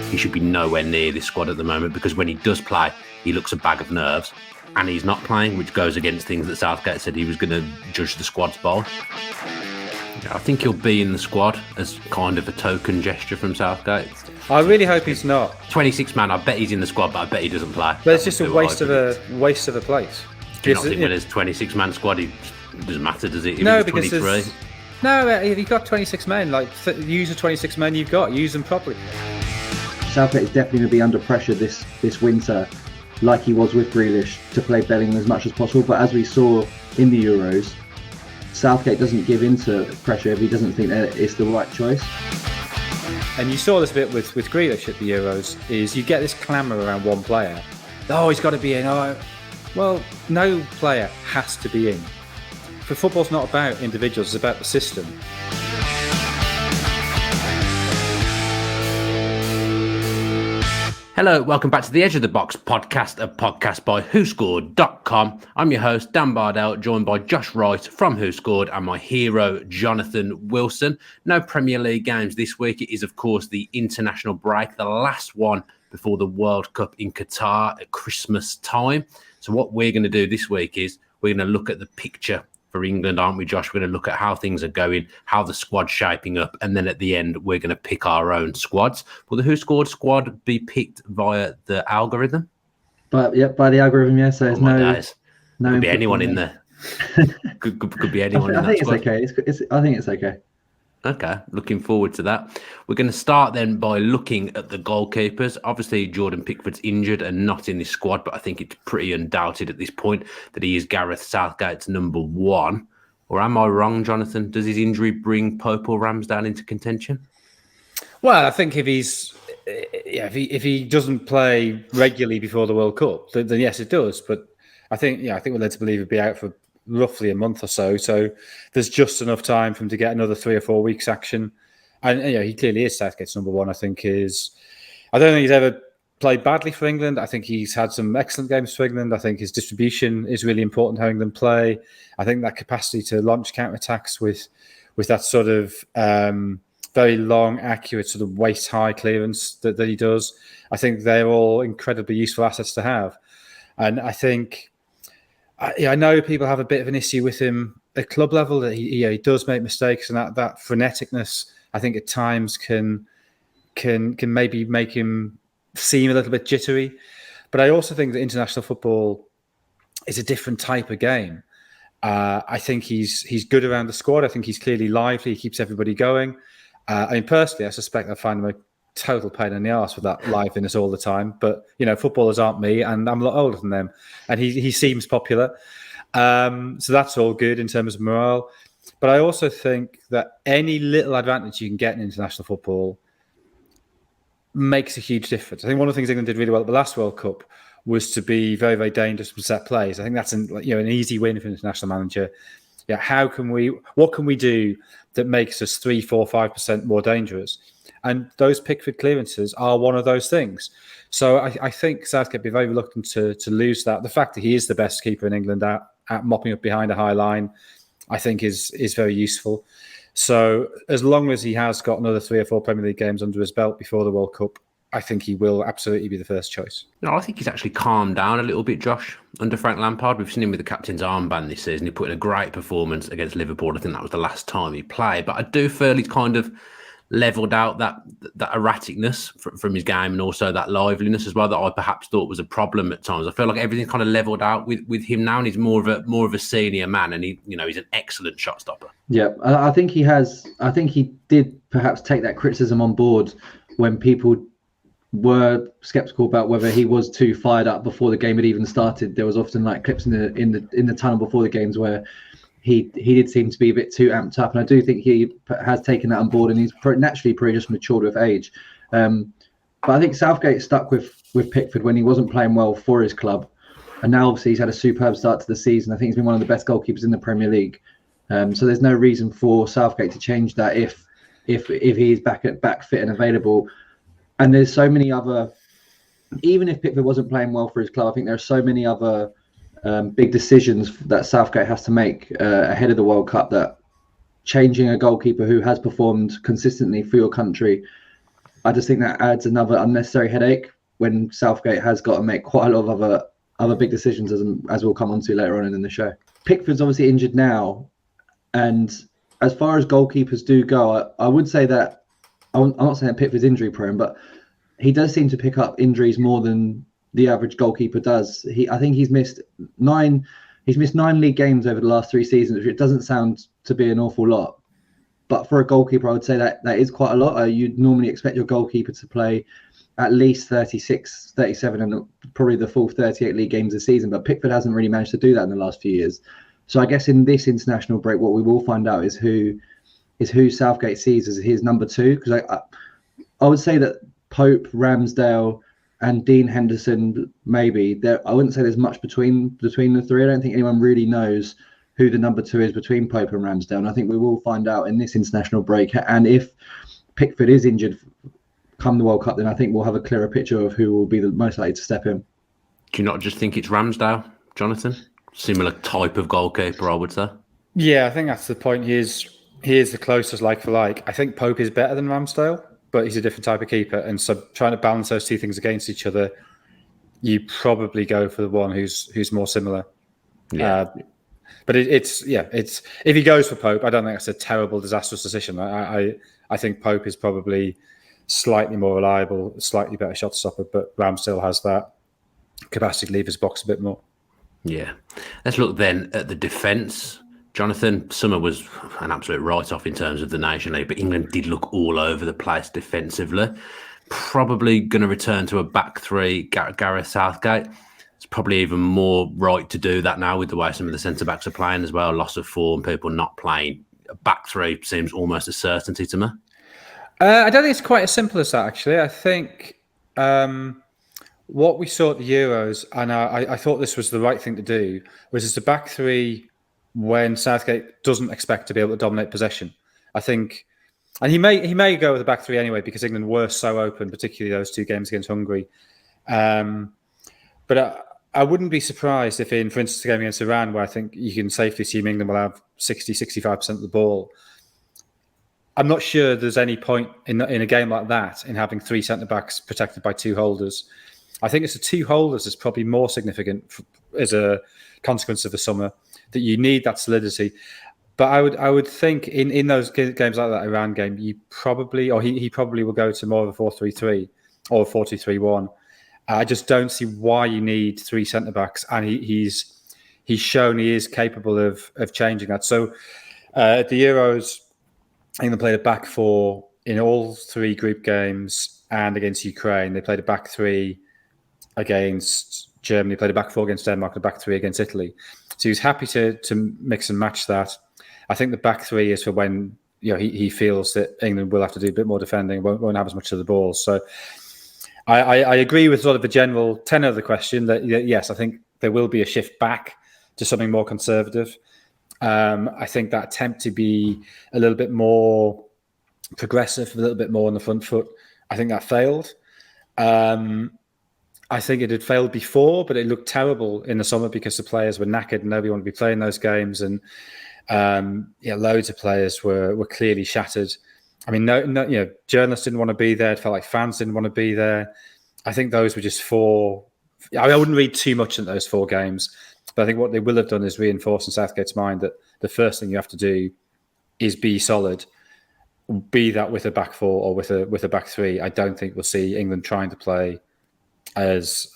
he should be nowhere near this squad at the moment, because when he does play, he looks a bag of nerves, and he's not playing, which goes against things that Southgate said he was going to judge the squads by. I think he'll be in the squad as kind of a token gesture from Southgate. I really hope he's not. 26 man, I bet he's in the squad, but I bet he doesn't play. But it's just a waste of a place. Do you not think when there's 26 man squad, it doesn't matter, does it? No, because 23. No, if you've got 26 men, use the 26 men you've got, use them properly. Southgate is definitely going to be under pressure this winter, like he was with Grealish, to play Bellingham as much as possible. But as we saw in the Euros, Southgate doesn't give in to pressure if he doesn't think that it's the right choice. And you saw this a bit with Grealish at the Euros, is you get this clamour around one player. Oh, he's got to be in. Oh, well, no player has to be in. For football's not about individuals, it's about the system. Hello, welcome back to the Edge of the Box podcast, a podcast by WhoScored.com. I'm your host, Dan Bardell, joined by Josh Wright from WhoScored and my hero, Jonathan Wilson. No Premier League games this week. It is, of course, the international break, the last one before the World Cup in Qatar at Christmas time. So what we're going to do this week is we're going to look at the picture for England, aren't we, Josh? We're going to look at how things are going, how the squad's shaping up, and then at the end, we're going to pick our own squads. Will the Who Scored squad be picked via the algorithm? By the algorithm, yes. So there's no could be anyone in there. could be anyone in that I think squad. It's okay. I think it's okay. Okay, looking forward to that. We're going to start then by looking at the goalkeepers. Obviously, Jordan Pickford's injured and not in this squad, but I think it's pretty undoubted at this point that he is Gareth Southgate's number one. Or am I wrong, Jonathan? Does his injury bring Pope or Ramsdale into contention? Well, I think if he doesn't play regularly before the World Cup, then yes, it does. But I think we're led to believe he'll be out for roughly a month or so. So there's just enough time for him to get another 3 or 4 weeks action. And he clearly is Southgate's number one. I don't think he's ever played badly for England. I think he's had some excellent games for England. I think his distribution is really important, how England play. I think that capacity to launch counter-attacks with that sort of very long, accurate sort of waist-high clearance that he does, I think they're all incredibly useful assets to have. And I think I know people have a bit of an issue with him at club level, that he does make mistakes, and that freneticness, I think at times can maybe make him seem a little bit jittery. But I also think that international football is a different type of game. I think he's good around the squad. I think he's clearly lively. He keeps everybody going. Personally, I suspect I find him a total pain in the arse with that liveliness all the time. But, footballers aren't me, and I'm a lot older than them. And he seems popular. So that's all good in terms of morale. But I also think that any little advantage you can get in international football makes a huge difference. I think one of the things England did really well at the last World Cup was to be very, very dangerous from set plays. I think that's an easy win for an international manager. Yeah, what can we do that makes us 3, 4, 5% more dangerous? And those Pickford clearances are one of those things. So I think Southgate would be very reluctant to lose that. The fact that he is the best keeper in England at mopping up behind a high line, I think is very useful. So as long as he has got another 3 or 4 Premier League games under his belt before the World Cup, I think he will absolutely be the first choice. No, I think he's actually calmed down a little bit, Josh. Under Frank Lampard, we've seen him with the captain's armband this season. He put in a great performance against Liverpool. I think that was the last time he played. But I do feel he's kind of levelled out that erraticness from his game, and also that liveliness as well that I perhaps thought was a problem at times. I feel like everything's kind of levelled out with him now, and he's more of a senior man, and he's an excellent shot stopper. Yeah, I think he has. I think he did perhaps take that criticism on board when people were skeptical about whether he was too fired up before the game had even started. There was often clips in the tunnel before the games where he did seem to be a bit too amped up, and I do think he has taken that on board, and he's naturally probably just matured with age. But I think Southgate stuck with Pickford when he wasn't playing well for his club, and now obviously he's had a superb start to the season. I think he's been one of the best goalkeepers in the Premier League. So there's no reason for Southgate to change that if he's back fit and available. And there's so many other, even if Pickford wasn't playing well for his club, I think there are so many other big decisions that Southgate has to make ahead of the World Cup, that changing a goalkeeper who has performed consistently for your country I just think that adds another unnecessary headache when Southgate has got to make quite a lot of other big decisions, as we'll come on to later on in the show. Pickford's obviously injured now, and as far as goalkeepers do go, I would say that I'm not saying that Pickford's injury prone, but he does seem to pick up injuries more than the average goalkeeper does. I think he's missed 9 league games over the last 3 seasons, which it doesn't sound to be an awful lot. But for a goalkeeper, I would say that is quite a lot. You'd normally expect your goalkeeper to play at least 36, 37, and probably the full 38 league games a season. But Pickford hasn't really managed to do that in the last few years. So I guess in this international break, what we will find out is who Southgate sees as his number 2. Because I would say that Pope, Ramsdale, and Dean Henderson, maybe. I wouldn't say there's much between the 3. I don't think anyone really knows who the number 2 is between Pope and Ramsdale. And I think we will find out in this international break. And if Pickford is injured come the World Cup, then I think we'll have a clearer picture of who will be the most likely to step in. Do you not just think it's Ramsdale, Jonathan? Similar type of goalkeeper, I would say. Yeah, I think that's the point. He is the closest like for like. I think Pope is better than Ramsdale, but he's a different type of keeper. And so trying to balance those 2 things against each other, you probably go for the one who's more similar. Yeah. But it's if he goes for Pope, I don't think that's a terrible, disastrous decision. I think Pope is probably slightly more reliable, slightly better shot stopper, but Ramsdale has that capacity to leave his box a bit more. Yeah. Let's look then at the defence. Jonathan, summer was an absolute write-off in terms of the Nation League, but England did look all over the place defensively. Probably going to return to a back 3, Gareth Southgate. It's probably even more right to do that now with the way some of the centre-backs are playing as well. Loss of form, people not playing. A back 3 seems almost a certainty to me. I don't think it's quite as simple as that, actually. I think what we saw at the Euros, and I thought this was the right thing to do, was it's a back 3 when Southgate doesn't expect to be able to dominate possession. I think, and he may go with a back 3 anyway, because England were so open, particularly those 2 games against Hungary. But I wouldn't be surprised if for instance, the game against Iran, where I think you can safely assume England will have 60, 65% of the ball, I'm not sure there's any point in a game like that in having 3 centre-backs protected by 2 holders. I think it's the 2 holders is probably more significant as a consequence of the summer, that you need that solidity. But I would think in those games like that Iran game, he probably will go to more of a 4-3-3 or a 4-2-3-1. I just don't see why you need 3 centre-backs, and he's shown he is capable of changing that. So at the Euros, England played a back 4 in all 3 group games, and against Ukraine they played a back 3 against Germany, played a back 4 against Denmark, and a back 3 against Italy. So he was happy to mix and match that. I think the back 3 is for when he feels that England will have to do a bit more defending, won't have as much of the ball. So I agree with sort of the general tenor of the question that yes, I think there will be a shift back to something more conservative. I think that attempt to be a little bit more progressive, a little bit more on the front foot, I think that failed. I think it had failed before, but it looked terrible in the summer because the players were knackered and nobody wanted to be playing those games. And loads of players were clearly shattered. I mean, no, journalists didn't want to be there. It felt like fans didn't want to be there. I think those were just 4. I wouldn't read too much into those 4 games, but I think what they will have done is reinforce in Southgate's mind that the first thing you have to do is be solid. Be that with a back 4 or with a back 3. I don't think we'll see England trying to play as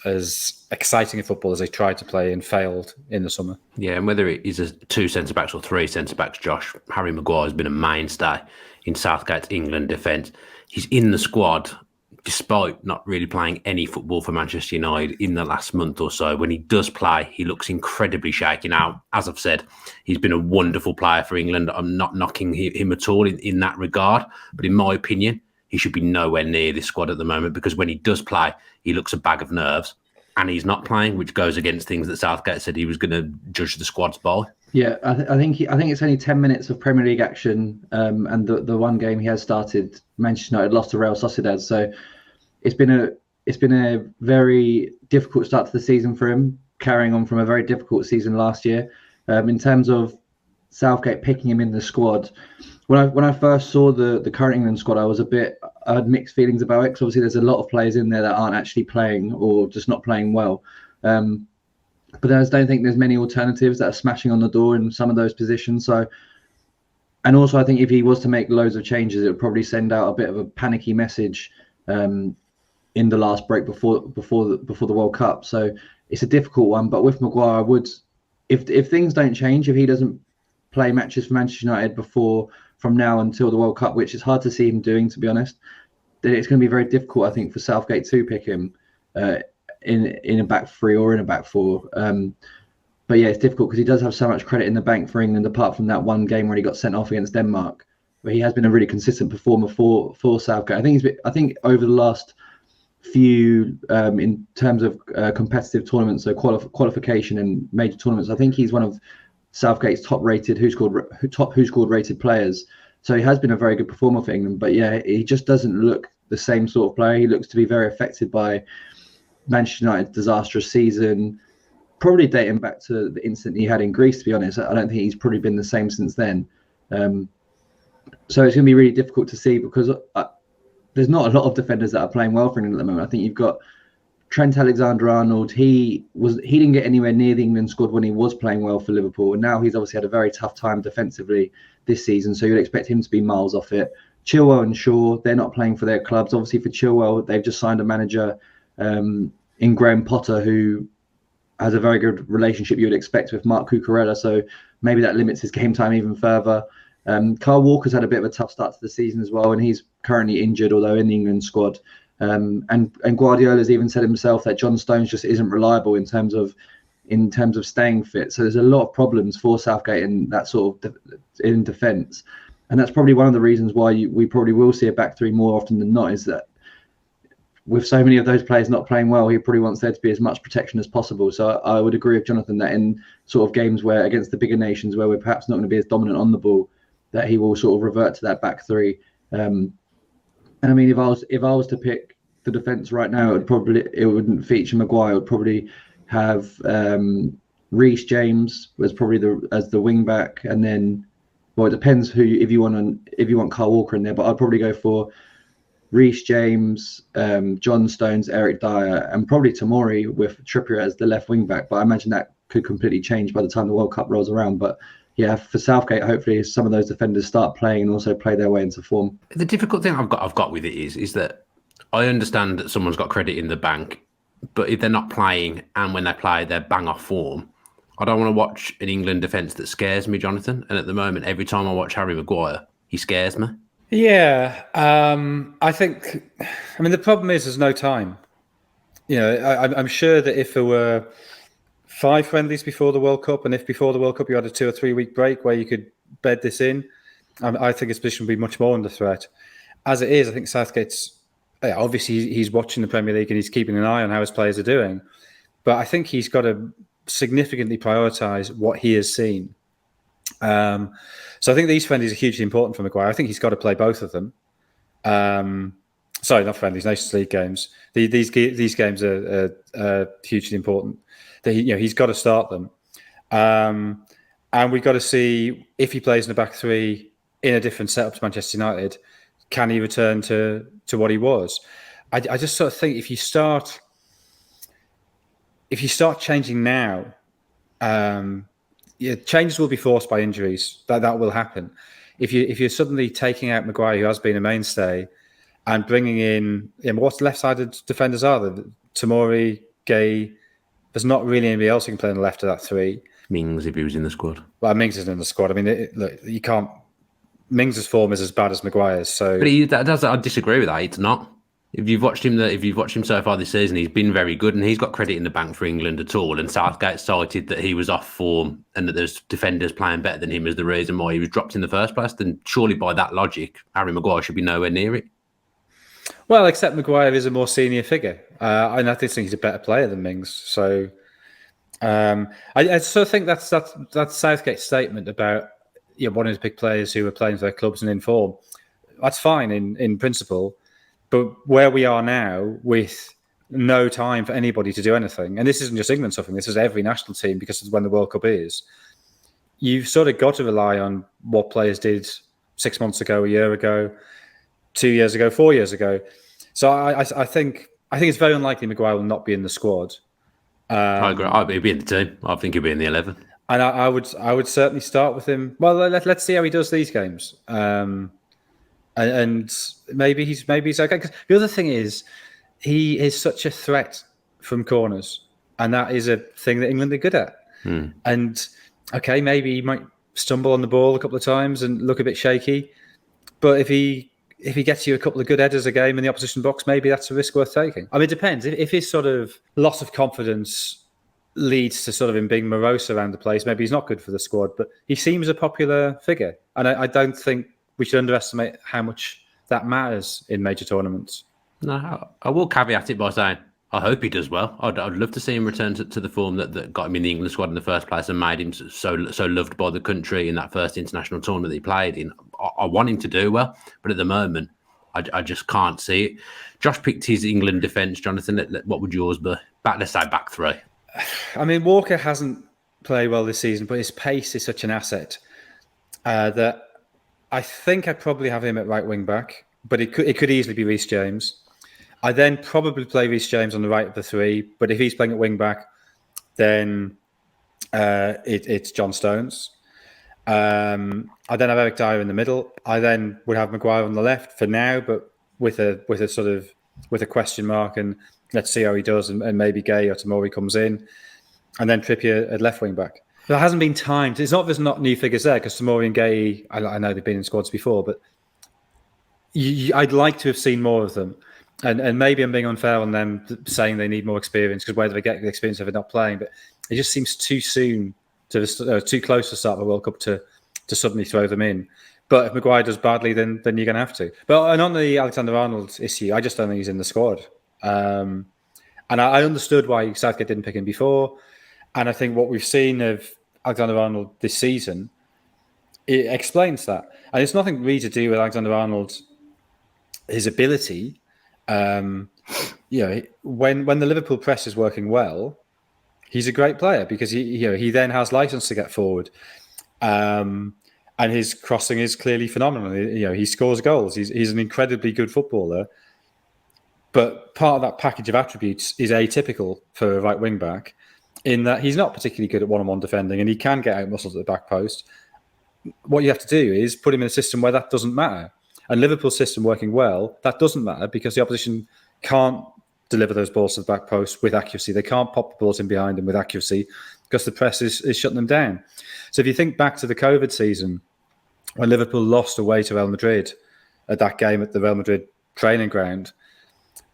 exciting a football as they tried to play and failed in the summer. Yeah, and whether it is 2 centre-backs or 3 centre-backs, Josh, Harry Maguire has been a mainstay in Southgate's England defence. He's in the squad despite not really playing any football for Manchester United in the last month or so. When he does play, he looks incredibly shaky. Now, as I've said, he's been a wonderful player for England. I'm not knocking him at all in that regard. But in my opinion, he should be nowhere near this squad at the moment, because when he does play, he looks a bag of nerves, and he's not playing, which goes against things that Southgate said he was going to judge the squads by. Yeah, I think it's only 10 minutes of Premier League action, and the one game he has started, Manchester United lost to Real Sociedad. So it's been a very difficult start to the season for him, carrying on from a very difficult season last year. In terms of Southgate picking him in the squad, when I first saw the current England squad, I was a bit I had mixed feelings about it, because obviously there's a lot of players in there that aren't actually playing or just not playing well. But I just don't think there's many alternatives that are smashing on the door in some of those positions. So, and also I think if he was to make loads of changes, it would probably send out a bit of a panicky message in the last break before the World Cup. So it's a difficult one. But with Maguire, I would, if things don't change, if he doesn't play matches for Manchester United from now until the World Cup, which is hard to see him doing, to be honest, then it's going to be very difficult, I think, for Southgate to pick him in a back three or in a back four. But yeah, it's difficult because he does have so much credit in the bank for England, apart from that one game where he got sent off against Denmark, where he has been a really consistent performer for Southgate. I think over the last few, in terms of competitive tournaments, so qualification and major tournaments, I think he's one of Southgate's top WhoScored rated players. So he has been a very good performer for England. But yeah, he just doesn't look the same sort of player. He looks to be very affected by Manchester United's disastrous season, probably dating back to the incident he had in Greece, to be honest. I don't think he's probably been the same since then. So it's going to be really difficult to see, because there's not a lot of defenders that are playing well for England at the moment. I think you've got Trent Alexander-Arnold. He didn't get anywhere near the England squad when he was playing well for Liverpool, and now he's obviously had a very tough time defensively this season, so you'd expect him to be miles off it. Chilwell and Shaw, they're not playing for their clubs. Obviously for Chilwell, they've just signed a manager in Graham Potter, who has a very good relationship you would expect with Mark Cucurella, so maybe that limits his game time even further. Kyle Walker's had a bit of a tough start to the season as well, and he's currently injured, although in the England squad. And Guardiola's even said himself that John Stones just isn't reliable in terms of staying fit. So there's a lot of problems for Southgate in that sort of in defence, and that's probably one of the reasons why we probably will see a back three more often than not, is that with so many of those players not playing well, he probably wants there to be as much protection as possible. So I would agree with Jonathan that in sort of games where against the bigger nations where we're perhaps not going to be as dominant on the ball, that he will sort of revert to that back three. And I mean, if I was to pick the defence right now, it wouldn't feature Maguire. It would probably have Reece James as the wing back, and then, well, it depends if you want Kyle Walker in there, but I'd probably go for Reece James, John Stones, Eric Dyer, and probably Tomori with Trippier as the left wing back. But I imagine that could completely change by the time the World Cup rolls around. But yeah, for Southgate, hopefully some of those defenders start playing and also play their way into form. The difficult thing I've got with it is that I understand that someone's got credit in the bank, but if they're not playing and when they play, they're bang off form. I don't want to watch an England defence that scares me, Jonathan. And at the moment, every time I watch Harry Maguire, he scares me. Yeah, I mean, the problem is there's no time. You know, I'm sure that if there were 5 friendlies before the World Cup, and if before the World Cup you had a 2 or 3 week break where you could bed this in, I think his position would be much more under threat. As it is, I think Southgate's, obviously he's watching the Premier League and he's keeping an eye on how his players are doing, but I think he's got to significantly prioritise what he has seen. So I think these friendlies are hugely important for Maguire. I think he's got to play both of them. Sorry, not friendlies, Nations League games. These games are hugely important. That he's got to start them, and we've got to see if he plays in the back three in a different setup to Manchester United. Can he return to what he was? I just sort of think if you start changing now, changes will be forced by injuries. That will happen. If you're suddenly taking out Maguire, who has been a mainstay, and bringing in what's left-sided defenders are there? Tomori, Gay. There's not really anybody else who can play on the left of that three. Mings, if he was in the squad. Well, Mings isn't in the squad. I mean, look, you can't. Mings' form is as bad as Maguire's. So, but I disagree with that. It's not. If you've watched him so far this season, he's been very good, and he's got credit in the bank for England at all. And Southgate cited that he was off form and that there's defenders playing better than him as the reason why he was dropped in the first place. Then surely by that logic, Harry Maguire should be nowhere near it. Well, except Maguire is a more senior figure, and I think he's a better player than Mings. So, I sort of think that's Southgate's statement about wanting to pick players who are playing for their clubs and in form. That's fine in principle, but where we are now with no time for anybody to do anything, and this isn't just England suffering, this is every national team because of when the World Cup is, you've sort of got to rely on what players did 6 months ago, a year ago. 2 years ago, 4 years ago. So I think it's very unlikely Maguire will not be in the squad. I agree. He'll be in the team. I think he'll be in the 11. And I would certainly start with him. Well, let's see how he does these games. And maybe he's okay. Because the other thing is, he is such a threat from corners, and that is a thing that England are good at. And okay, maybe he might stumble on the ball a couple of times and look a bit shaky, but if he gets you a couple of good headers a game in the opposition box, maybe that's a risk worth taking. I mean, it depends. If his sort of loss of confidence leads to sort of him being morose around the place, maybe he's not good for the squad, but he seems a popular figure. And I don't think we should underestimate how much that matters in major tournaments. No, I will caveat it by saying I hope he does well. I'd love to see him return to the form that got him in the England squad in the first place and made him so loved by the country in that first international tournament that he played in. I want him to do well, but at the moment, I just can't see it. Josh picked his England defence. Jonathan, what would yours be? Let's say back three. I mean, Walker hasn't played well this season, but his pace is such an asset that I think I'd probably have him at right wing back, but it could easily be Reece James. I then probably play Reece James on the right of the three, but if he's playing at wing back, then it's John Stones. I then have Eric Dyer in the middle. I then would have Maguire on the left for now, but with a question mark, and let's see how he does, and maybe Gay or Tomori comes in, and then Trippier at left wing back. There hasn't been time. It's not there's not new figures there because Tomori and Gay, I know they've been in squads before, but I'd like to have seen more of them. And maybe I'm being unfair on them saying they need more experience, because where do they get the experience if they're not playing? But it just seems too soon, too close to start the World Cup to suddenly throw them in. But if Maguire does badly, then you're going to have to. But and on the Alexander-Arnold issue, I just don't think he's in the squad. And I understood why Southgate didn't pick him before. And I think what we've seen of Alexander-Arnold this season, it explains that. And it's nothing really to do with Alexander-Arnold, his ability. When the Liverpool press is working well, he's a great player because he then has license to get forward, and his crossing is clearly phenomenal. He scores goals. He's an incredibly good footballer, but part of that package of attributes is atypical for a right wing back, in that he's not particularly good at one-on-one defending, and he can get out muscled at the back post. What you have to do is put him in a system where that doesn't matter. And Liverpool's system working well, that doesn't matter because the opposition can't deliver those balls to the back post with accuracy. They can't pop the balls in behind them with accuracy because the press is shutting them down. So if you think back to the COVID season, when Liverpool lost away to Real Madrid at that game at the Real Madrid training ground,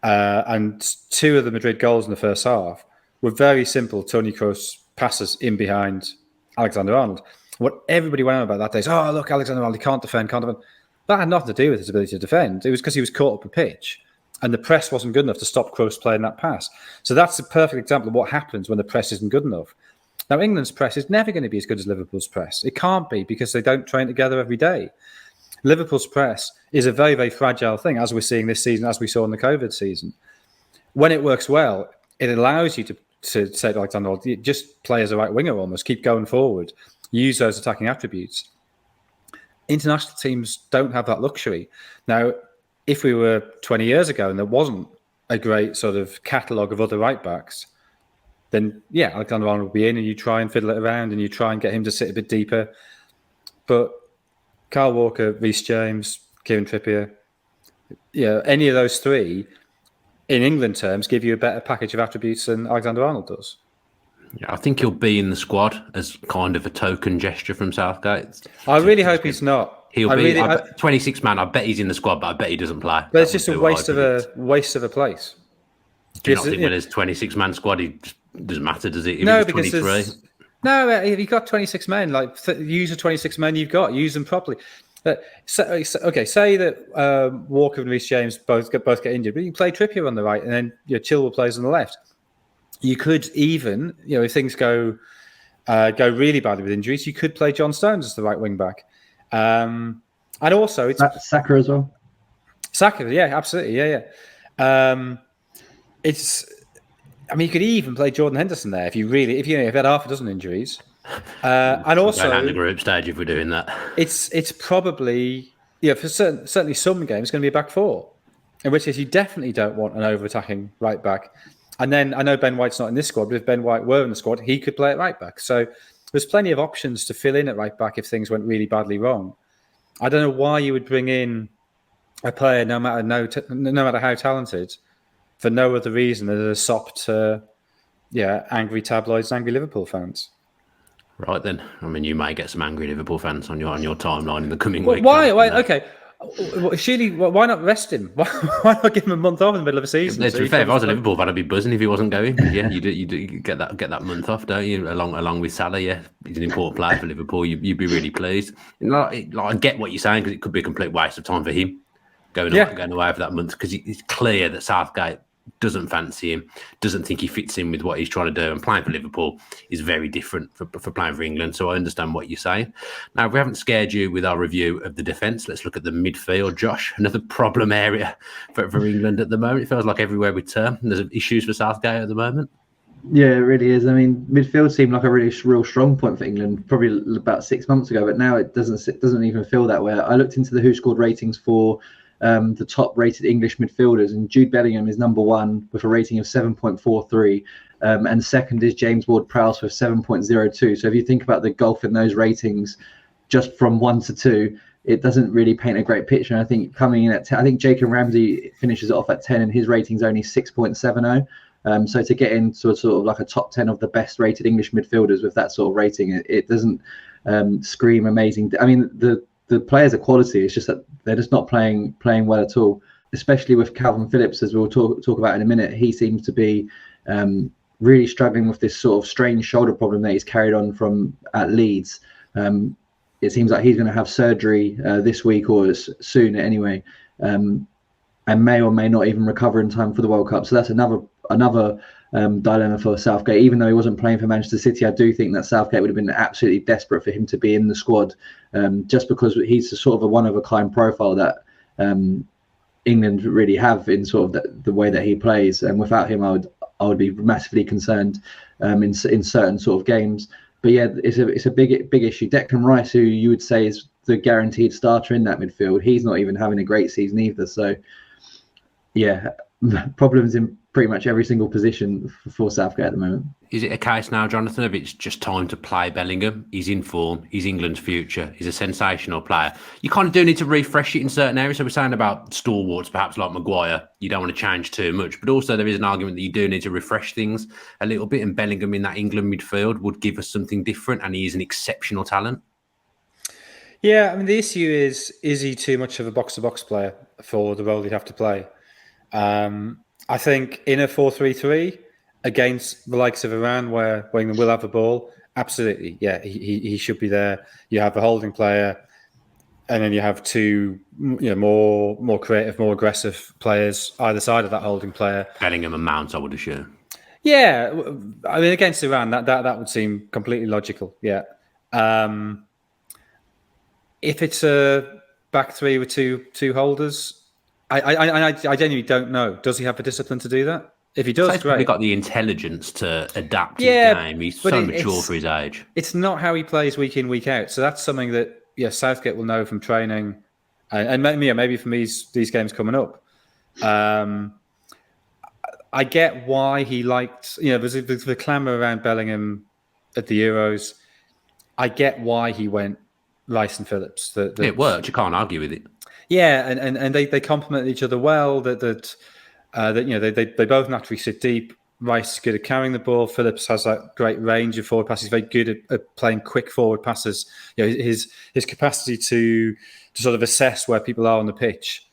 and two of the Madrid goals in the first half were very simple Toni Kroos passes in behind Alexander-Arnold. What everybody went on about that day is, oh, look, Alexander-Arnold, he can't defend. That had nothing to do with his ability to defend. It was because he was caught up a pitch and the press wasn't good enough to stop Kroos playing that pass. So that's a perfect example of what happens when the press isn't good enough. Now, England's press is never going to be as good as Liverpool's press. It can't be because they don't train together every day. Liverpool's press is a very, very fragile thing, as we're seeing this season, as we saw in the COVID season. When it works well, it allows you to say to Alexander, just play as a right winger almost, keep going forward, use those attacking attributes. International teams don't have that luxury. Now, if we were 20 years ago and there wasn't a great sort of catalogue of other right backs, then yeah, Alexander-Arnold would be in and you try and fiddle it around and you try and get him to sit a bit deeper. But Kyle Walker, Reece James, Kieran Trippier, any of those three, in England terms, give you a better package of attributes than Alexander-Arnold does. Yeah, I think he'll be in the squad as kind of a token gesture from Southgate. I really hope he's not. He'll be 26 man. I bet he's in the squad, but I bet he doesn't play. But it's just a waste of a place. Do you not think when there's 26 man squad, it just doesn't matter, does it? No, because 23. No, if you've got 26 men, use the 26 men you've got, use them properly. Say that Walker and Reece James both get injured, but you can play Trippier on the right, and then Chilwell plays on the left. You could even, if things go really badly with injuries, you could play John Stones as the right wing back, and also it's Saka as well. Saka, yeah, absolutely, yeah. You could even play Jordan Henderson there if you had half a dozen injuries, and also the group stage if we're doing that. It's probably for certainly some games, it's going to be a back four. In which case, you definitely don't want an over-attacking right back. And then I know Ben White's not in this squad, but if Ben White were in the squad, he could play at right back. So there's plenty of options to fill in at right back if things went really badly wrong. I don't know why you would bring in a player, no matter how talented, for no other reason than a sop to, angry tabloids and angry Liverpool fans. Right then. I mean, you may get some angry Liverpool fans on your timeline in the coming week. Why? Okay. Surely, why not rest him? Why not give him a month off in the middle of a season? To be fair, if I was a Liverpool fan, I'd be buzzing if he wasn't going. Yeah, you do get that month off, don't you? Along with Salah, yeah, he's an important player for Liverpool. You'd be really pleased. I get what you're saying because it could be a complete waste of time for him going away for that month because it's clear that Southgate doesn't fancy him, doesn't think he fits in with what he's trying to do, and playing for Liverpool is very different for playing for England. So I understand what you're saying. Now, if we haven't scared you with our review of the defence, let's look at the midfield, Josh. Another problem area for England at the moment. It feels like everywhere we turn, there's issues for Southgate at the moment. Yeah, it really is. I mean, midfield seemed like a real strong point for England probably about 6 months ago, but now it doesn't even feel that way. I looked into the WhoScored ratings for the top rated English midfielders, and Jude Bellingham is number one with a rating of 7.43, and second is James Ward-Prowse with 7.02. So if you think about the gulf in those ratings just from 1 to 2, it doesn't really paint a great picture. And I think coming in at 10, I think Jacob Ramsey finishes off at 10 and his rating's only 6.70. So to get into sort of like a top 10 of the best rated English midfielders with that sort of rating, it doesn't scream amazing. I mean, the players are quality. It's just that they're just not playing well at all, especially with Calvin Phillips, as we'll talk about in a minute. He seems to be really struggling with this sort of strange shoulder problem that he's carried on from at Leeds. It seems like he's going to have surgery this week or soon anyway, and may or may not even recover in time for the World Cup. So that's another dilemma for Southgate. Even though he wasn't playing for Manchester City, I do think that Southgate would have been absolutely desperate for him to be in the squad, just because he's a sort of a one-of-a-kind profile that England really have in sort of the way that he plays. And without him, I would be massively concerned in certain sort of games. But yeah, it's a big issue. Declan Rice, who you would say is the guaranteed starter in that midfield, he's not even having a great season either. So yeah, problems in pretty much every single position for Southgate at the moment. Is it a case now, Jonathan, of it's just time to play Bellingham? He's in form. He's England's future. He's a sensational player. You kind of do need to refresh it in certain areas. So we're saying about stalwarts, perhaps like Maguire, you don't want to change too much. But also there is an argument that you do need to refresh things a little bit. And Bellingham in that England midfield would give us something different. And he is an exceptional talent. Yeah, I mean, the issue is he too much of a box-to-box player for the role he'd have to play? I think in a 4-3-3 against the likes of Iran, where England will have the ball, absolutely, yeah, he should be there. You have a holding player, and then you have two, more creative, more aggressive players either side of that holding player. Bellingham and Mount, I would assume. Yeah, I mean, against Iran, that would seem completely logical. Yeah, if it's a back three with two holders. I genuinely don't know. Does he have the discipline to do that? If he does, he's great. Probably got the intelligence to adapt his game. He's so mature for his age. It's not how he plays week in, week out. So that's something that Southgate will know from training, and maybe from these games coming up. I get why he liked. There's the clamour around Bellingham at the Euros. I get why he went Rice and Phillips. It worked. You can't argue with it. Yeah, and they complement each other well. They both naturally sit deep. Rice is good at carrying the ball. Phillips has that great range of forward passes. He's very good at playing quick forward passes. His capacity to sort of assess where people are on the pitch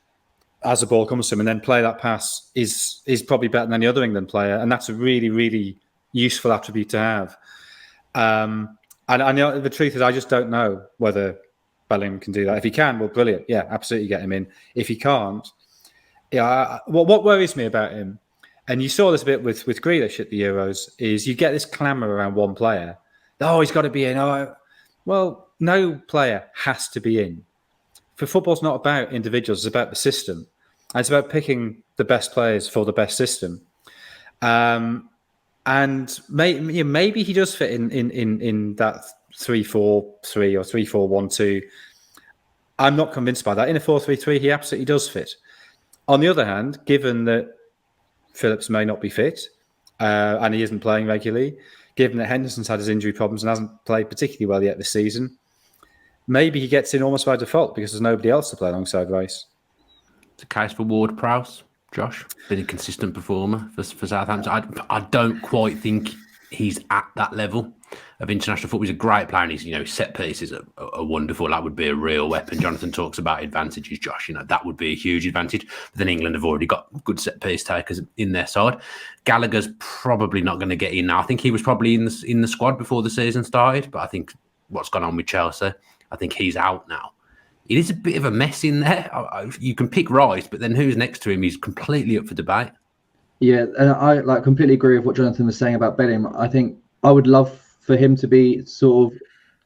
as the ball comes to him and then play that pass is probably better than any other England player, and that's a really, really useful attribute to have. And the truth is, I just don't know whether Bellingham can do that. If he can, well, brilliant. Yeah, absolutely get him in. If he can't, what worries me about him, and you saw this a bit with Grealish at the Euros, is you get this clamour around one player. Oh, he's got to be in. Oh, well, no player has to be in. For football's not about individuals; it's about the system. And it's about picking the best players for the best system. And maybe he does fit in that 3-4-3 or 3-4-1-2. I'm not convinced by that. In a 4-3-3, he absolutely does fit. On the other hand, given that Phillips may not be fit and he isn't playing regularly, given that Henderson's had his injury problems and hasn't played particularly well yet this season, maybe he gets in almost by default because there's nobody else to play alongside Rice. It's a case for Ward-Prowse, Josh. Been a consistent performer for Southampton. I don't quite think he's at that level of international football. He's a great player, and his set pieces are wonderful. That would be a real weapon. Jonathan talks about advantages, Josh. That would be a huge advantage. But then England have already got good set piece takers in their side. Gallagher's probably not going to get in now. I think he was probably in the squad before the season started, but I think what's gone on with Chelsea, I think he's out now. It is a bit of a mess in there. You can pick Rice, but then who's next to him is completely up for debate. Yeah, and I completely agree with what Jonathan was saying about Bellingham. I think I would love for him to be sort of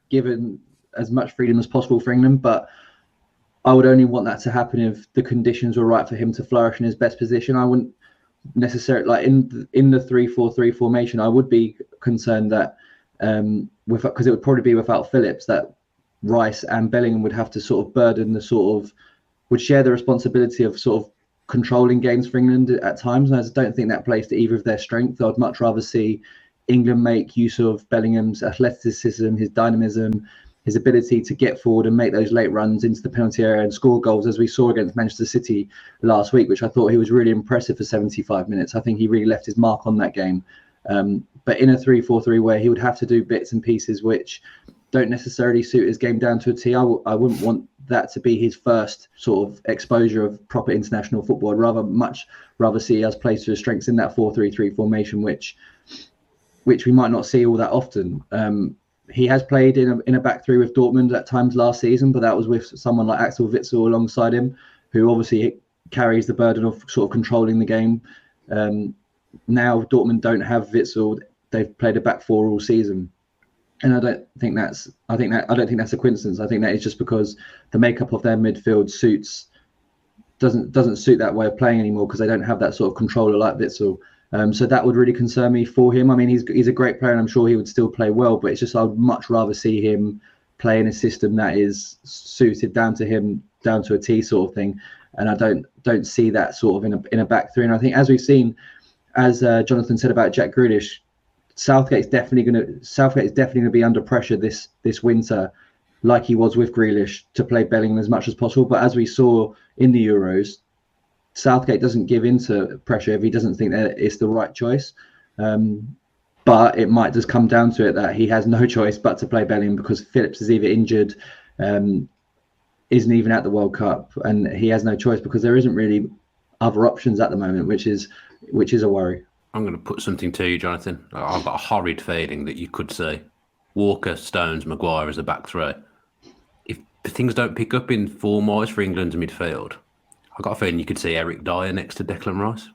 given as much freedom as possible for England, but I would only want that to happen if the conditions were right for him to flourish in his best position. I wouldn't necessarily in the 3-4-3 formation. I would be concerned that because it would probably be without Phillips, that Rice and Bellingham would have to sort of burden would share the responsibility of sort of controlling games for England at times. And I just don't think that plays to either of their strengths. I'd much rather see England make use of Bellingham's athleticism, his dynamism, his ability to get forward and make those late runs into the penalty area and score goals, as we saw against Manchester City last week, which I thought he was really impressive for 75 minutes. I think he really left his mark on that game. But in a 3-4-3 where he would have to do bits and pieces which don't necessarily suit his game down to a T, I wouldn't want that to be his first sort of exposure of proper international football. I'd much rather see us play to his strengths in that 4-3-3 formation, which we might not see all that often. He has played in a back three with Dortmund at times last season, but that was with someone like Axel Witsel alongside him, who obviously carries the burden of sort of controlling the game. Now Dortmund don't have Witsel; they've played a back four all season. And I don't think that's a coincidence. I think that is just because the makeup of their midfield doesn't suit that way of playing anymore, because they don't have that sort of controller like Witsel. So that would really concern me for him. I mean, he's a great player, and I'm sure he would still play well. But it's just I'd much rather see him play in a system that is suited down to a T sort of thing. And I don't see that sort of in a back three. And I think, as we've seen, as Jonathan said about Jack Grealish, Southgate's definitely going to be under pressure this winter, like he was with Grealish, to play Bellingham as much as possible. But as we saw in the Euros, Southgate doesn't give in to pressure if he doesn't think that it's the right choice. But it might just come down to it that he has no choice but to play Bellingham, because Phillips is either injured, isn't even at the World Cup, and he has no choice because there isn't really other options at the moment, which is a worry. I'm going to put something to you, Jonathan. I've got a horrid feeling that you could say Walker, Stones, Maguire as a back three. If things don't pick up in form-wise for England's midfield, I've got a feeling you could see Eric Dyer next to Declan Rice.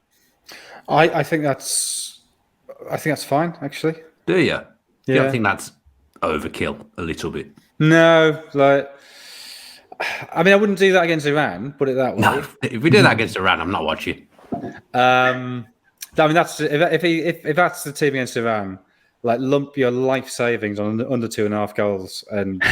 I think that's fine, actually. Do you? Yeah. You don't think that's overkill a little bit? No, I mean, I wouldn't do that against Iran, put it that way. No, if we do that against Iran, I'm not watching. I mean, that's if that's the team against Iran, lump your life savings on under 2.5 goals, and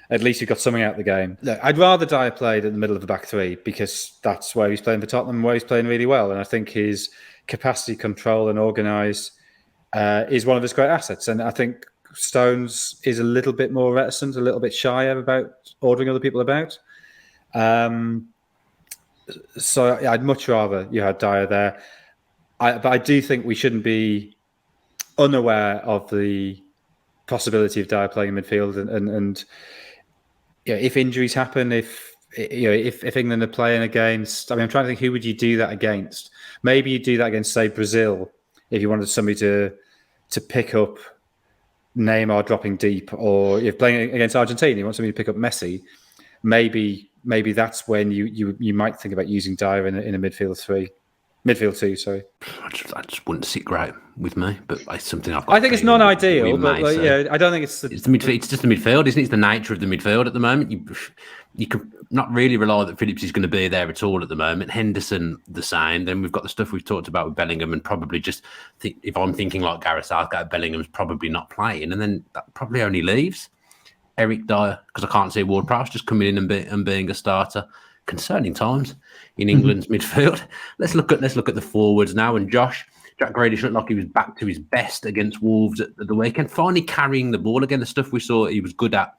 at least you've got something out of the game. Look, I'd rather Dyer played in the middle of the back three, because that's where he's playing for Tottenham, where he's playing really well, and I think his capacity, control, and organise is one of his great assets. And I think Stones is a little bit more reticent, a little bit shyer about ordering other people about. So I'd much rather you had Dyer there. But I do think we shouldn't be unaware of the possibility of Dyer playing in midfield, and if injuries happen, if England are playing against, I mean, I'm trying to think, who would you do that against? Maybe you do that against, say, Brazil, if you wanted somebody to pick up Neymar dropping deep, or if playing against Argentina, you want somebody to pick up Messi. Maybe that's when you might think about using Dyer in a midfield two. Sorry, I just wouldn't sit great with me, but it's something I've got. I think it's non-ideal, but I don't think it's the midfield. It's just the midfield, isn't it? It's the nature of the midfield at the moment. You can not really rely that Phillips is going to be there at all at the moment. Henderson the same. Then we've got the stuff we've talked about with Bellingham, and probably just if I'm thinking like Gareth Southgate, Bellingham's probably not playing, and then that probably only leaves Eric Dyer, because I can't see Ward-Prowse just coming in and being a starter. Concerning times in England's midfield. Let's look at the forwards now. And Jack Grealish looked like he was back to his best against Wolves at the weekend, finally carrying the ball again. The stuff we saw he was good at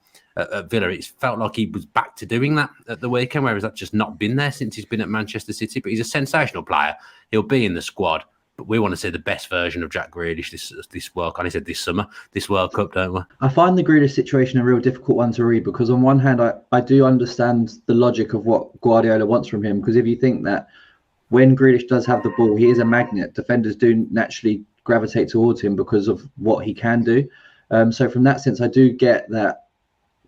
Villa, it felt like he was back to doing that at the weekend, whereas that's just not been there since he's been at Manchester City. But he's a sensational player. He'll be in the squad. But we want to see the best version of Jack Grealish this World Cup. I said this summer, this World Cup, don't we? I find the Grealish situation a real difficult one to read, because on one hand, I do understand the logic of what Guardiola wants from him. Because if you think that when Grealish does have the ball, he is a magnet. Defenders do naturally gravitate towards him because of what he can do. So from that sense, I do get that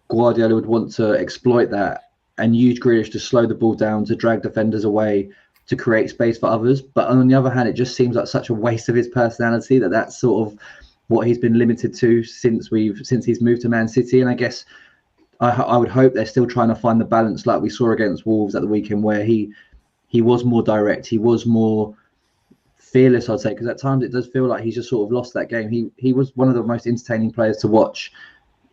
Guardiola would want to exploit that and use Grealish to slow the ball down, to drag defenders away, to create space for others. But on the other hand, it just seems like such a waste of his personality that's sort of what he's been limited to since he's moved to Man City. And I guess I would hope they're still trying to find the balance, like we saw against Wolves at the weekend, where he was more direct, he was more fearless, I'd say, because at times it does feel like he's just sort of lost that game. He was one of the most entertaining players to watch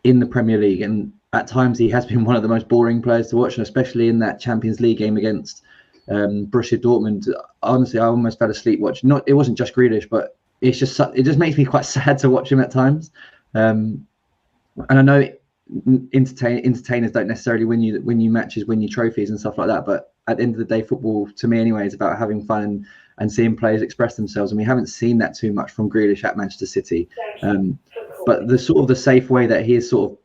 in the Premier League, and at times he has been one of the most boring players to watch, and especially in that Champions League game against Borussia Dortmund. Honestly, I almost fell asleep watching. It wasn't just Grealish, but it just makes me quite sad to watch him at times. And I know entertainers don't necessarily win you matches, win you trophies and stuff like that. But at the end of the day, football to me anyway is about having fun and seeing players express themselves. And we haven't seen that too much from Grealish at Manchester City. But the safe way that he is sort of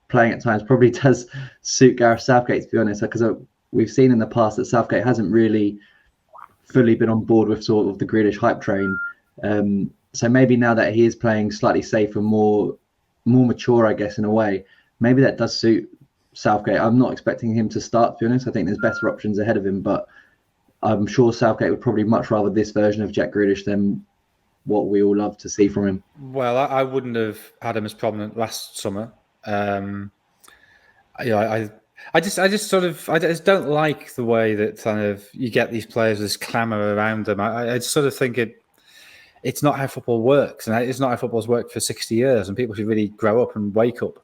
playing at times probably does suit Gareth Southgate, to be honest, because we've seen in the past that Southgate hasn't really fully been on board with sort of the Grealish hype train. So maybe now that he is playing slightly safer, more mature, I guess, in a way, maybe that does suit Southgate. I'm not expecting him to start, to be honest. I think there's better options ahead of him, but I'm sure Southgate would probably much rather this version of Jack Grealish than what we all love to see from him. Well, I wouldn't have had him as prominent last summer. I just don't like the way that kind of you get these players, this clamour around them. I sort of think it's not how football works, and it's not how football's worked for 60 years, and people should really grow up and wake up.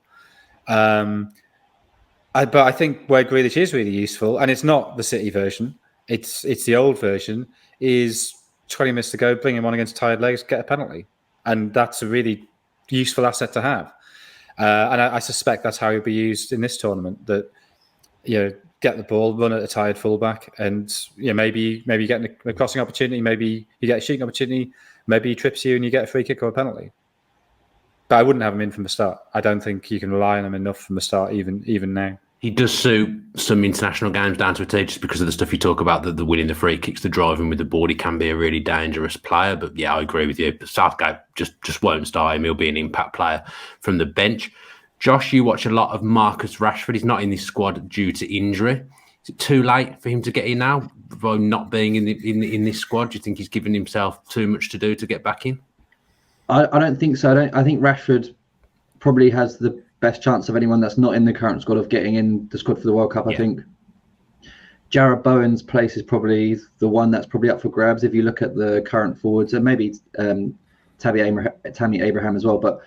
But I think where Grealish is really useful, and it's not the City version, it's the old version, is 20 minutes to go, bring him on against tired legs, get a penalty. And that's a really useful asset to have. And I suspect that's how he'll be used in this tournament, that get the ball, run at a tired fullback, and maybe you get a crossing opportunity, maybe you get a shooting opportunity, maybe he trips you and you get a free kick or a penalty. But I wouldn't have him in from the start. I don't think you can rely on him enough from the start, even now. He does suit some international games down to a T, just because of the stuff you talk about, the winning the free kicks, the driving with the ball. He can be a really dangerous player. But yeah, I agree with you. Southgate just won't start him. He'll be an impact player from the bench. Josh, you watch a lot of Marcus Rashford. He's not in this squad due to injury. Is it too late for him to get in now by not being in this squad? Do you think he's given himself too much to do to get back in? I don't think so. I think Rashford probably has the best chance of anyone that's not in the current squad of getting in the squad for the World Cup. I think Jarrod Bowen's place is probably the one that's probably up for grabs if you look at the current forwards, and maybe Tammy Abraham as well. But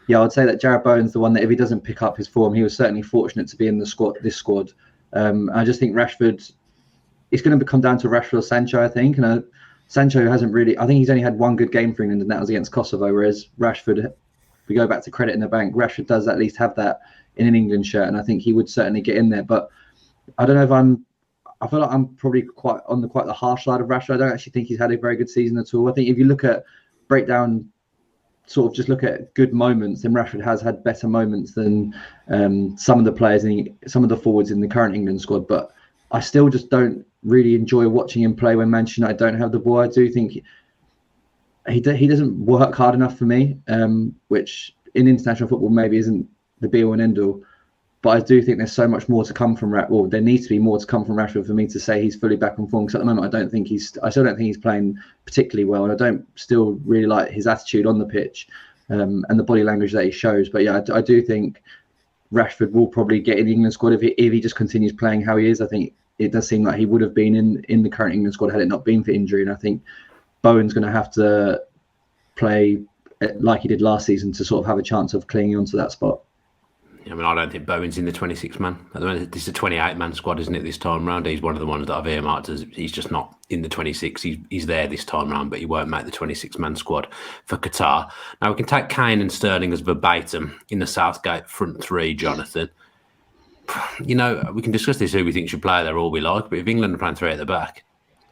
yeah, I'd say that Jarrod Bowen's the one that if he doesn't pick up his form, he was certainly fortunate to be in this squad. I just think Rashford, it's going to come down to Rashford or Sancho, I think. And Sancho hasn't really, I think he's only had one good game for England, and that was against Kosovo, whereas Rashford, if we go back to credit in the bank, Rashford does at least have that in an England shirt, and I think he would certainly get in there. But I don't know if I feel like I'm probably quite on the harsh side of Rashford. I don't actually think he's had a very good season at all. I think if you look at just look at good moments, then Rashford has had better moments than some of the players some of the forwards in the current England squad. But I still just don't really enjoy watching him play when Manchester United don't have the ball. I do think he doesn't work hard enough for me, which in international football maybe isn't the be all and end all. But I do think there's so much more to come from Rashford. Well, there needs to be more to come from Rashford for me to say he's fully back on form. Because at the moment, I still don't think he's playing particularly well, and I don't still really like his attitude on the pitch and the body language that he shows. But yeah, I do think Rashford will probably get in the England squad if he just continues playing how he is. I think it does seem like he would have been in the current England squad had it not been for injury, and I think Bowen's going to have to play like he did last season to sort of have a chance of clinging onto that spot. I mean, I don't think Bowen's in the 26-man. At the moment, it's a 28-man squad, isn't it, this time round? He's one of the ones that I've earmarked as he's just not in the 26. He's there this time round, but he won't make the 26-man squad for Qatar. Now, we can take Kane and Sterling as verbatim in the Southgate front three, Jonathan. You know, we can discuss this, who we think should play there all we like, but if England are playing three at the back,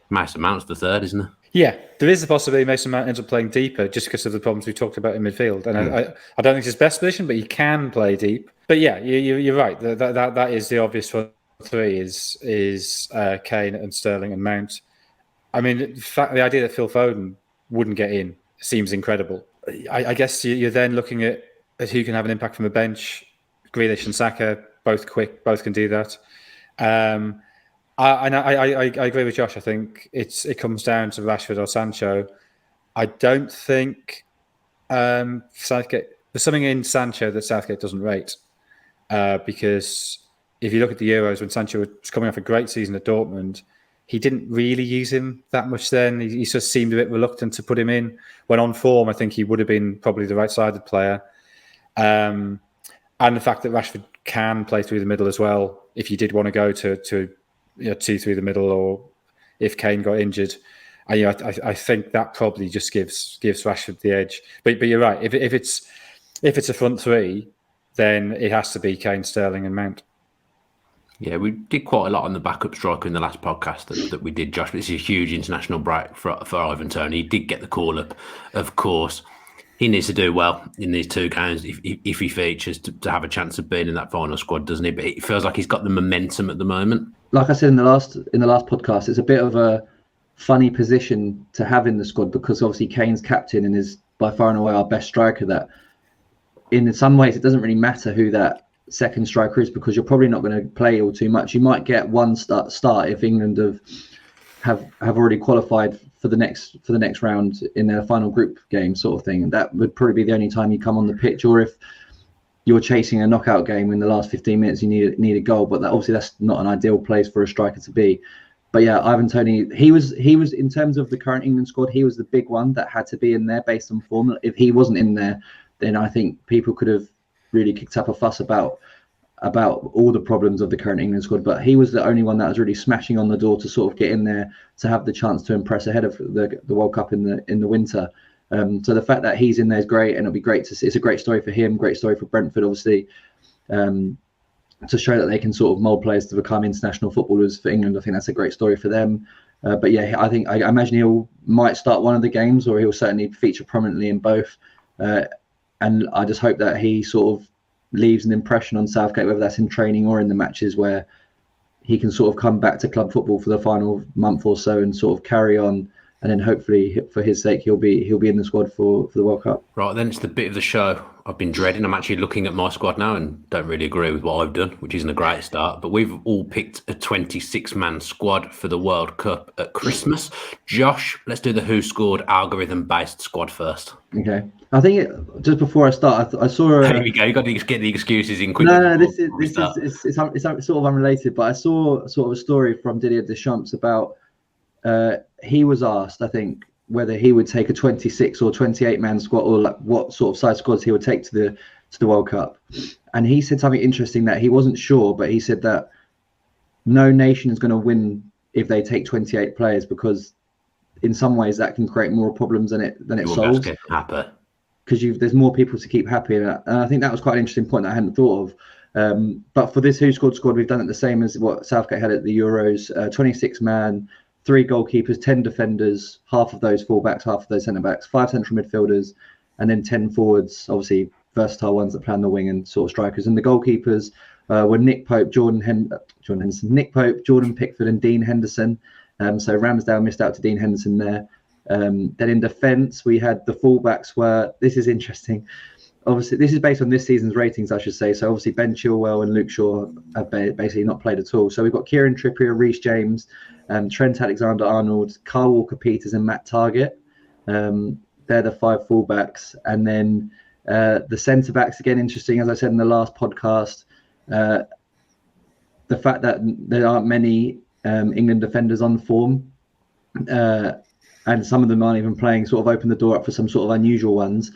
Mason Mount's the third, isn't there? Yeah, there is a possibility Mason Mount ends up playing deeper just because of the problems we talked about in midfield. And I don't think it's his best position, but he can play deep. But yeah, you're right. That is the obvious front three is Kane and Sterling and Mount. I mean, the idea that Phil Foden wouldn't get in seems incredible. I guess you're then looking at who can have an impact from the bench. Grealish and Saka, both quick, both can do that. I agree with Josh. I think it comes down to Rashford or Sancho. I don't think Southgate. There's something in Sancho that Southgate doesn't rate, because if you look at the Euros when Sancho was coming off a great season at Dortmund, he didn't really use him that much. Then he just seemed a bit reluctant to put him in. When on form, I think he would have been probably the right-sided player. And the fact that Rashford can play through the middle as well, if you did want to go to two through the middle, or if Kane got injured, I think that probably just gives Rashford the edge. But you're right. If it's a front three, then it has to be Kane, Sterling, and Mount. Yeah, we did quite a lot on the backup striker in the last podcast that we did, Josh. But this is a huge international break for Ivan Toney. He did get the call up, of course. He needs to do well in these two games if he features to have a chance of being in that final squad, doesn't he? But it feels like he's got the momentum at the moment. Like I said in the last podcast, it's a bit of a funny position to have in the squad, because obviously Kane's captain and is by far and away our best striker. That in some ways it doesn't really matter who that second striker is, because you're probably not going to play all too much. You might get one start if England have already qualified for the next round in their final group game, sort of thing. And that would probably be the only time you come on the pitch, or if you're chasing a knockout game in the last 15 minutes, you need a goal. But obviously that's not an ideal place for a striker to be. But yeah, Ivan Toney, he was in terms of the current England squad, he was the big one that had to be in there based on form. If he wasn't in there, then I think people could have really kicked up a fuss about all the problems of the current England squad. But he was the only one that was really smashing on the door to sort of get in there to have the chance to impress ahead of the World Cup in the winter. So the fact that he's in there is great, and it'll be great to see. It's a great story for him, great story for Brentford, obviously, to show that they can sort of mould players to become international footballers for England. I think that's a great story for them. But yeah, I imagine he might start one of the games, or he'll certainly feature prominently in both. And I just hope that he sort of leaves an impression on Southgate, whether that's in training or in the matches, where he can sort of come back to club football for the final month or so and sort of carry on. And then hopefully, for his sake, he'll be in the squad for the World Cup. Right, then it's the bit of the show I've been dreading. I'm actually looking at my squad now and don't really agree with what I've done, which isn't a great start. But we've all picked a 26-man squad for the World Cup at Christmas. Josh, let's do the Who Scored algorithm-based squad first. Okay. I think just before I start, I saw. There we go. You got to get the excuses in quickly. No, this is sort of unrelated. But I saw sort of a story from Didier Deschamps about. He was asked, I think, whether he would take a 26 or 28-man squad, or like what sort of size squads he would take to the World Cup. And he said something interesting, that he wasn't sure, but he said that no nation is going to win if they take 28 players, because in some ways that can create more problems than it solves. Because there's more people to keep happy. And I think that was quite an interesting point that I hadn't thought of. But for this Who Scored squad, we've done it the same as what Southgate had at the Euros, 26-man, 3 goalkeepers, 10 defenders, half of those fullbacks, half of those centre-backs, 5 central midfielders, and then 10 forwards, obviously versatile ones that play on the wing, and sort of strikers. And the goalkeepers were Nick Pope, Jordan Pickford, and Dean Henderson. So Ramsdale missed out to Dean Henderson there. Then in defence, we had the fullbacks were, this is interesting, obviously this is based on this season's ratings, I should say. So obviously Ben Chilwell and Luke Shaw have basically not played at all. So we've got Kieran Trippier, Reece James, Trent Alexander-Arnold, Kyle Walker-Peters and Matt Targett. They're the 5 fullbacks. And then the centre-backs, again, interesting, as I said in the last podcast, the fact that there aren't many England defenders on form, and some of them aren't even playing, sort of open the door up for some sort of unusual ones.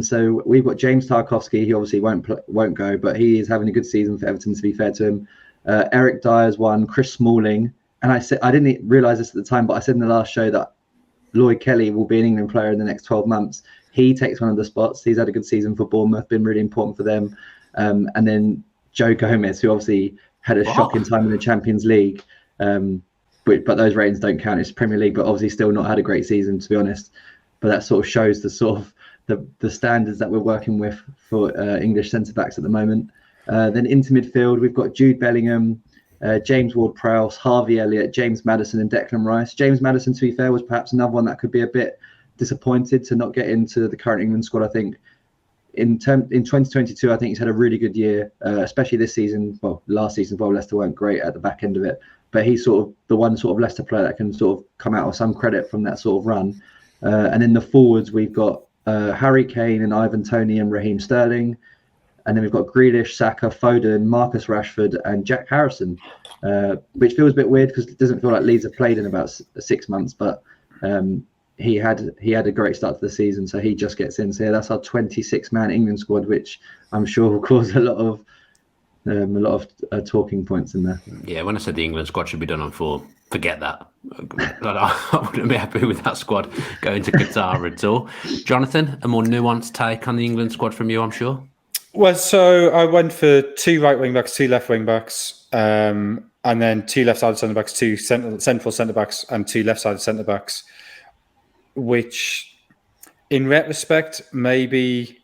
So we've got James Tarkowski. He obviously won't go, but he is having a good season for Everton, to be fair to him. Eric Dyer's one, Chris Smalling. And I didn't realise this at the time, but I said in the last show that Lloyd Kelly will be an England player in the next 12 months. He takes one of the spots. He's had a good season for Bournemouth, been really important for them. And then Joe Gomez, who obviously had a shocking time in the Champions League. But those ratings don't count. It's Premier League, but obviously still not had a great season, to be honest. But that sort of shows the sort of the standards that we're working with for English centre-backs at the moment. Then into midfield, we've got Jude Bellingham, James Ward-Prowse, Harvey Elliott, James Maddison and Declan Rice. James Maddison, to be fair, was perhaps another one that could be a bit disappointed to not get into the current England squad. I think in 2022, I think he's had a really good year, especially this season. Well, last season, Leicester weren't great at the back end of it, but he's sort of the one sort of Leicester player that can sort of come out with some credit from that sort of run. And in the forwards, we've got Harry Kane and Ivan Toney and Raheem Sterling. And then we've got Grealish, Saka, Foden, Marcus Rashford and Jack Harrison, which feels a bit weird because it doesn't feel like Leeds have played in about 6 months, but he had a great start to the season, so he just gets in. So yeah, that's our 26-man England squad, which I'm sure will cause a lot of talking points in there. Yeah, when I said the England squad should be done on form, forget that. I wouldn't be happy with that squad going to Qatar at all. Jonathan, a more nuanced take on the England squad from you, I'm sure. Well, so I went for 2 right wing backs, 2 left wing backs, and then 2 left-sided centre backs, 2 central centre backs, and 2 left-sided centre backs. Which, in retrospect, maybe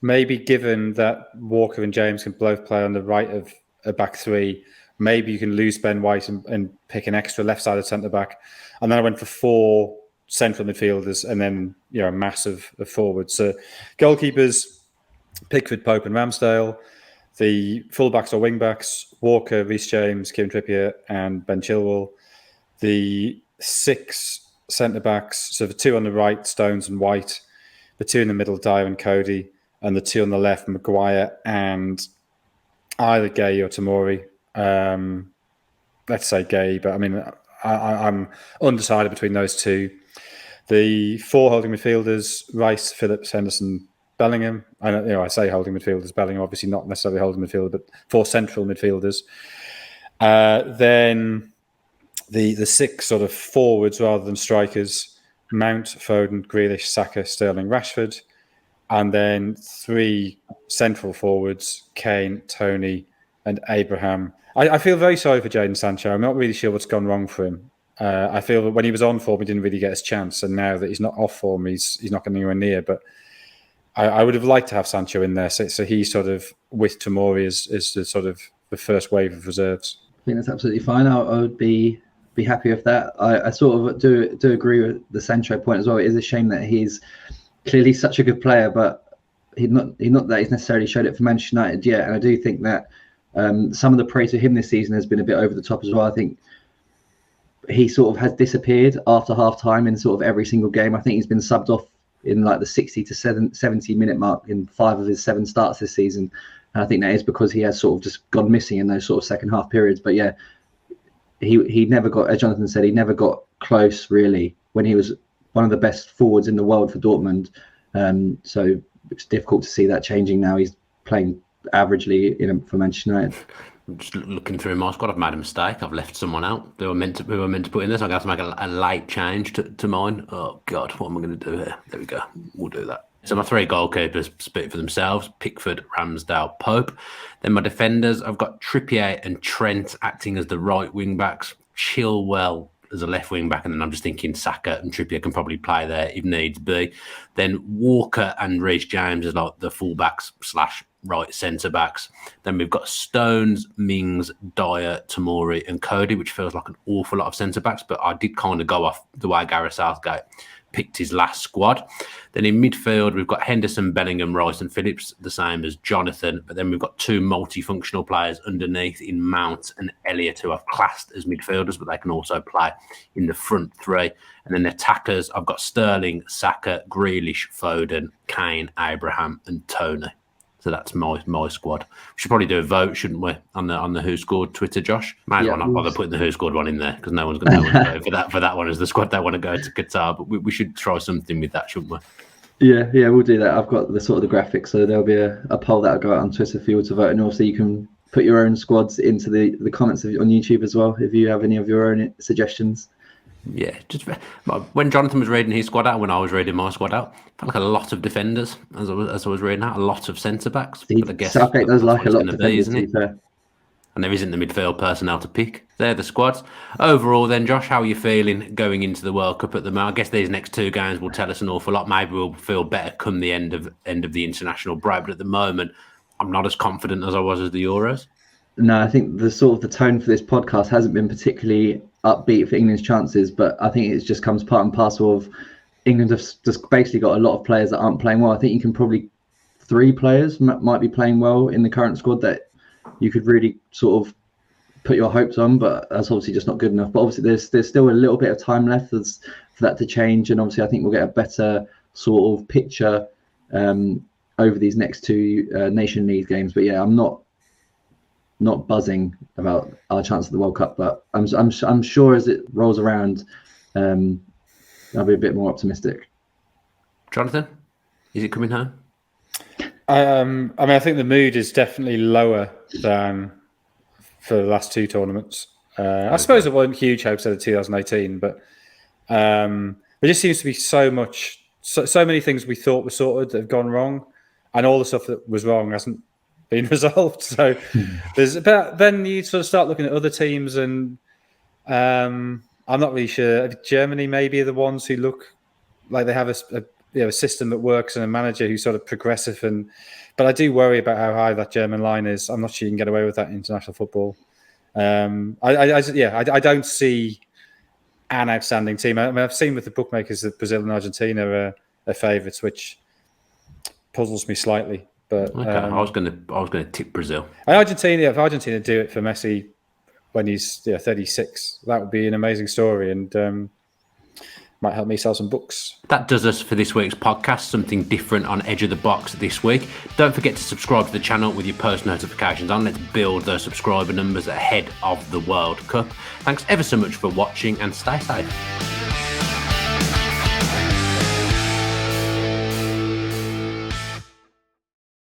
given that Walker and James can both play on the right of a back 3, maybe you can lose Ben White and pick an extra left-sided centre back. And then I went for 4 central midfielders, and then a mass of forwards. So goalkeepers. Pickford, Pope and Ramsdale. The fullbacks or wingbacks, Walker, Reece James, Kieran Trippier and Ben Chilwell. The 6 centre-backs, so the 2 on the right, Stones and White. The 2 in the middle, Dyer and Cody. And the 2 on the left, Maguire and either Gay or Tomori. Let's say Gay, but I mean, I'm undecided between those 2. The 4 holding midfielders, Rice, Phillips, Henderson, Bellingham. I say holding midfielders. Bellingham, obviously not necessarily holding midfielder, but 4 central midfielders. Then the 6 sort of forwards rather than strikers: Mount, Foden, Grealish, Saka, Sterling, Rashford, and then 3 central forwards: Kane, Toney, and Abraham. I feel very sorry for Jadon Sancho. I'm not really sure what's gone wrong for him. I feel that when he was on form, he didn't really get his chance, and now that he's not off form, he's not going anywhere near. But I would have liked to have Sancho in there, so he's sort of with Tomori is the sort of the first wave of reserves. I think that's absolutely fine. I would be happy with that. I sort of do agree with the Sancho point as well. It is a shame that he's clearly such a good player, but he's not that he's necessarily showed it for Manchester United yet. And I do think that some of the praise for him this season has been a bit over the top as well. I think he sort of has disappeared after half time in sort of every single game. I think he's been subbed off in like the 60 to 70 minute mark in 5 of his 7 starts this season. And I think that is because he has sort of just gone missing in those sort of second half periods. But yeah, he never got, as Jonathan said, he never got close really when he was one of the best forwards in the world for Dortmund. So it's difficult to see that changing now. He's playing averagely for Manchester United. I'm just looking through my squad. I've made a mistake. I've left someone out. They were meant to put in this. I'm going to have to make a late change to mine. Oh God, what am I going to do here? There we go. We'll do that. So my 3 goalkeepers speak for themselves: Pickford, Ramsdale, Pope. Then my defenders, I've got Trippier and Trent acting as the right wing backs, Chilwell as a left wing back, and then I'm just thinking Saka and Trippier can probably play there if needs be. Then Walker and Reece James as like the full backs / right centre backs. Then we've got Stones, Mings, Dyer, Tomori and Cody, which feels like an awful lot of centre backs, but I did kind of go off the way Gareth Southgate picked his last squad. Then in midfield, we've got Henderson, Bellingham, Rice and Phillips, the same as Jonathan. But then we've got 2 multifunctional players underneath in Mount and Elliott, who I've classed as midfielders, but they can also play in the front 3. And then attackers, I've got Sterling, Saka, Grealish, Foden, Kane, Abraham and Toney. So that's my squad. We should probably do a vote, shouldn't we, on the Who Scored Twitter, Josh? Might as well not bother putting the Who Scored one in there because no one's going to go for that one as the squad they want to go to Qatar. But we should try something with that, shouldn't we? Yeah, we'll do that. I've got the sort of the graphics, so there'll be a poll that'll go out on Twitter for you all to vote, and also you can put your own squads into the comments on YouTube as well if you have any of your own suggestions. Yeah, just when Jonathan was reading his squad out, when I was reading my squad out, I felt like a lot of defenders as I was reading out, a lot of centre backs. But I guess Southgate does like a lot of defenders, isn't it? And there isn't the midfield personnel to pick. They're the squads. Overall, then, Josh, how are you feeling going into the World Cup at the moment? I guess these next two games will tell us an awful lot. Maybe we'll feel better come the end of the international break. But at the moment, I'm not as confident as I was as the Euros. No, I think the tone for this podcast hasn't been particularly upbeat for England's chances, but I think it just comes part and parcel of England have just basically got a lot of players that aren't playing well. I think you can probably 3 players might be playing well in the current squad that you could really sort of put your hopes on, but that's obviously just not good enough. But obviously there's still a little bit of time left for that to change, and obviously I think we'll get a better sort of picture over these next 2 Nation League games. But yeah, I'm not buzzing about our chance at the World Cup, but I'm sure as it rolls around, I'll be a bit more optimistic. Jonathan, is it coming home? I mean, I think the mood is definitely lower than for the last 2 tournaments. I suppose it wasn't huge hopes out of 2018, but there just seems to be so many things we thought were sorted that have gone wrong, and all the stuff that was wrong hasn't been resolved. So then you sort of start looking at other teams, and I'm not really sure. Germany maybe are the ones who look like they have a system that works and a manager who's sort of progressive, but I do worry about how high that German line is. I'm not sure you can get away with that in international football. I don't see an outstanding team. I mean, I've seen with the bookmakers that Brazil and Argentina are favourites, which puzzles me slightly. But okay, I was gonna tip Brazil. If Argentina do it for Messi when he's 36, that would be an amazing story, and might help me sell some books. That does us for this week's podcast. Something different on Edge of the Box this week. Don't forget to subscribe to the channel with your post notifications on. Let's build those subscriber numbers ahead of the World Cup. Thanks ever so much for watching, and stay safe.